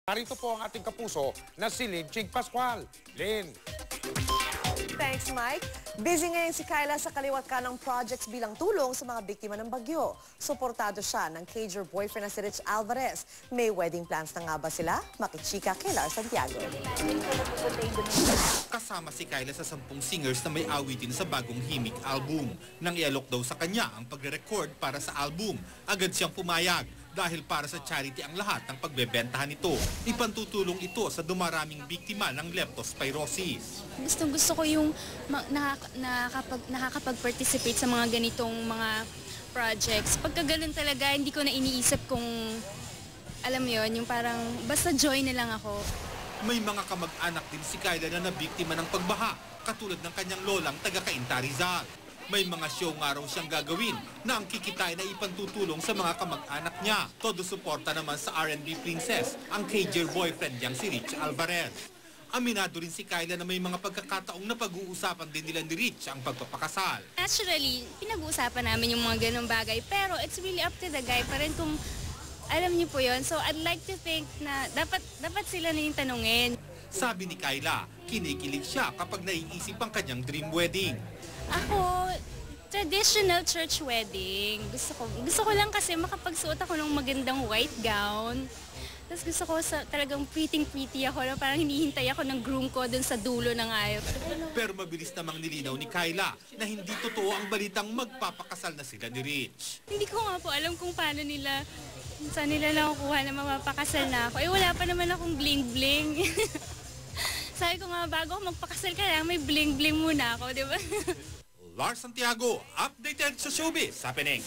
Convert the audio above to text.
Narito po ang ating kapuso na si Lynn Ching Pascual. Lynn. Thanks, Mike. Busy ngayon si Kyla sa kaliwat kanang projects bilang tulong sa mga biktima ng bagyo. Suportado siya ng cager boyfriend na si Rich Alvarez. May wedding plans na nga ba sila? Makichika kay Lar Santiago. Kasama si Kyla sa 10 singers na may awitin sa bagong Himig album. Nang ialok daw sa kanya ang pagre-record para sa album, agad siyang pumayag dahil para sa charity ang lahat ng pagbebentahan nito. Ipantutulong ito sa dumaraming biktima ng leptospirosis. Gusto ko yung nakakapag-participate sa mga ganitong mga projects. Pagka ganun talaga, hindi ko na iniisip kung, alam mo yun, yung parang basta joy na lang ako. May mga kamag-anak din si Kyla na nabiktima ng pagbaha, katulad ng kanyang lolang taga-Cainta Rizal. May mga show nga raw siyang gagawin na ang kikitain na ipantutulong sa mga kamag-anak niya. Todo suporta naman sa R&B princess, ang cager boyfriend niyang si Rich Alvarez. Aminado rin si Kyla na may mga pagkakataong napag-uusapan din nila ni Rich ang pagpapakasal. Naturally, pinag-uusapan namin yung mga ganong bagay, pero it's really up to the guy pa rin kung alam niyo po yun. So I'd like to think na dapat sila na yung tanungin. Sabi ni Kyla, kinikilig siya kapag naiisip ang kanyang dream wedding. Ako, traditional church wedding. Gusto ko lang kasi makapagsuot ako ng magandang white gown. Tapos gusto ko talagang pretty ako na parang hinihintay ako ng groom ko dun sa dulo ng aisle. Pero mabilis namang nilinaw ni Kyla na hindi totoo ang balitang magpapakasal na sila ni Rich. Hindi ko nga po alam kung saan nila nakukuha na mapapakasal na ako. Wala pa naman akong bling-bling. Sabi ko nga, bago ako magpakasal ka lang, may bling-bling muna ako, di ba? Lar Santiago, updated sa showbiz happening.